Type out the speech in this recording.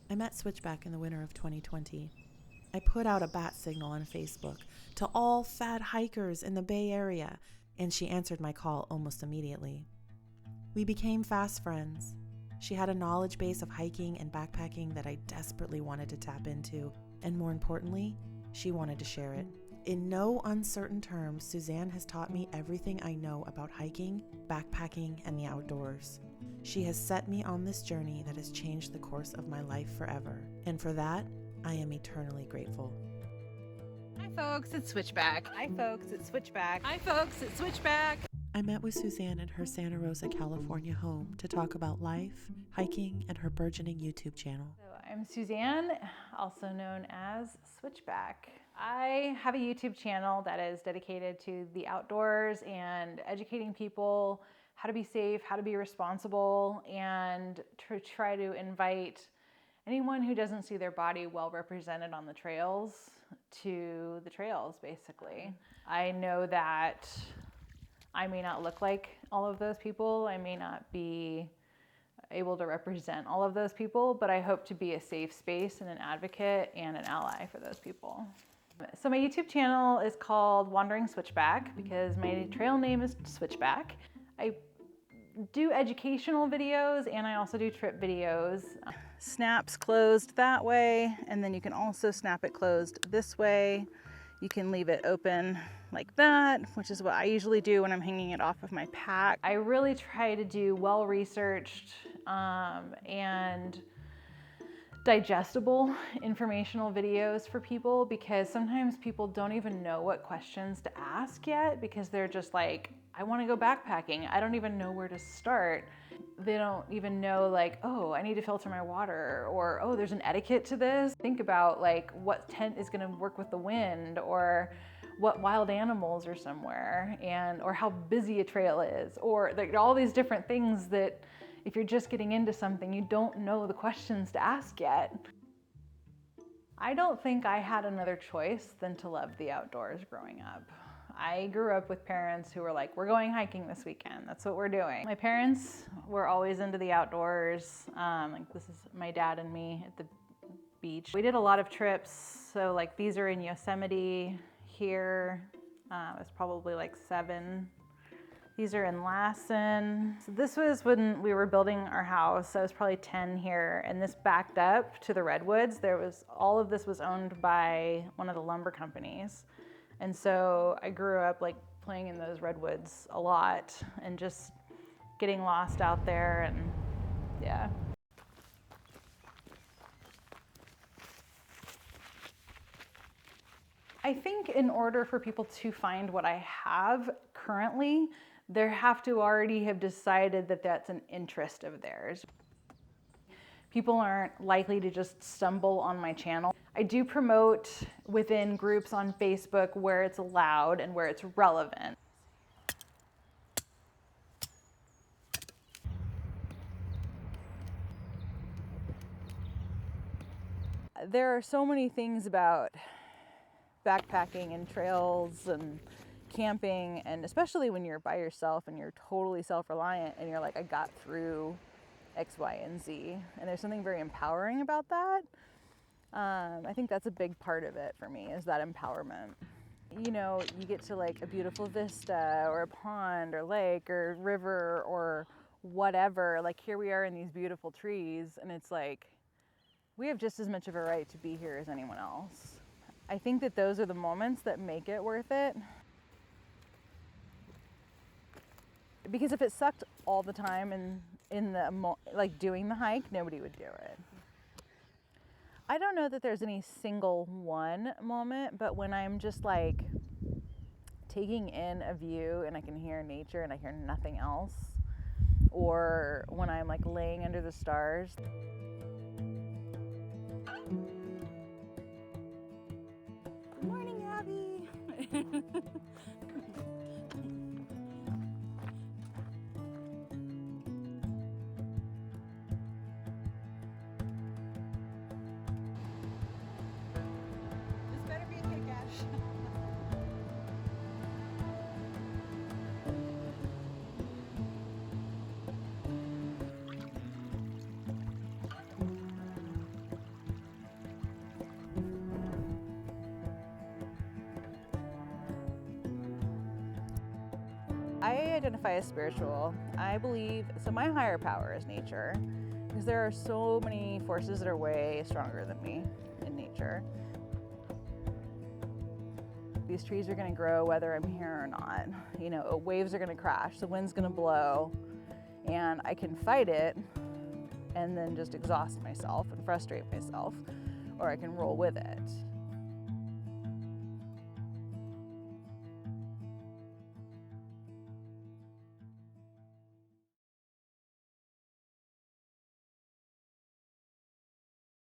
I met Switchback in the winter of 2020. I put out a bat signal on Facebook to all fad hikers in the Bay Area, and she answered my call almost immediately. We became fast friends. She had a knowledge base of hiking and backpacking that I desperately wanted to tap into, and more importantly, she wanted to share it. In no uncertain terms, Suzanne has taught me everything I know about hiking, backpacking, and the outdoors. She has set me on this journey that has changed the course of my life forever, and for that, I am eternally grateful. Hi folks, it's Switchback. Hi folks, it's Switchback. Hi folks, it's Switchback. I met with Suzanne at her Santa Rosa, California home to talk about life, hiking, and her burgeoning YouTube channel. So I'm Suzanne, also known as Switchback. I have a YouTube channel that is dedicated to the outdoors and educating people how to be safe, how to be responsible, and to try to invite anyone who doesn't see their body well represented on the trails to the trails, basically. I know that I may not look like all of those people. I may not be able to represent all of those people, but I hope to be a safe space and an advocate and an ally for those people. So my YouTube channel is called Wandering Switchback because my trail name is Switchback. I do educational videos and I also do trip videos. Snaps closed that way, and then you can also snap it closed this way. You can leave it open like that, which is what I usually do when I'm hanging it off of my pack. I really try to do well-researched and digestible informational videos for people, because sometimes people don't even know what questions to ask yet because they're just like, I want to go backpacking. I don't even know where to start. They don't even know like, oh, I need to filter my water, or oh, there's an etiquette to this. Think about like what tent is going to work with the wind, or what wild animals are somewhere, and or how busy a trail is, or like all these different things that if you're just getting into something, you don't know the questions to ask yet. I don't think I had another choice than to love the outdoors growing up. I grew up with parents who were like, we're going hiking this weekend. That's what we're doing. My parents were always into the outdoors. Like this is my dad and me at the beach. We did a lot of trips. So like these are in Yosemite here. It's probably like 7. These are in Lassen. So this was when we were building our house. I was probably 10 here, and this backed up to the redwoods. All of this was owned by one of the lumber companies. And so I grew up like playing in those redwoods a lot and just getting lost out there, and yeah. I think in order for people to find what I have currently, they have to already have decided that that's an interest of theirs. People aren't likely to just stumble on my channel. I do promote within groups on Facebook where it's allowed and where it's relevant. There are so many things about backpacking and trails and camping, and especially when you're by yourself and you're totally self-reliant and you're like, I got through X, Y, and Z. And there's something very empowering about that. I think that's a big part of it for me, is that empowerment. You know, you get to like a beautiful vista or a pond or lake or river or whatever. Like here we are in these beautiful trees, and it's like, we have just as much of a right to be here as anyone else. I think that those are the moments that make it worth it. Because if it sucked all the time and like doing the hike, nobody would do it. I don't know that there's any single one moment, but when I'm just like taking in a view and I can hear nature and I hear nothing else, or when I'm like laying under the stars. Good morning, Abby. I identify as spiritual. I believe, so my higher power is nature, because there are so many forces that are way stronger than me in nature. These trees are gonna grow whether I'm here or not. You know, waves are gonna crash, the wind's gonna blow, and I can fight it and then just exhaust myself and frustrate myself, or I can roll with it.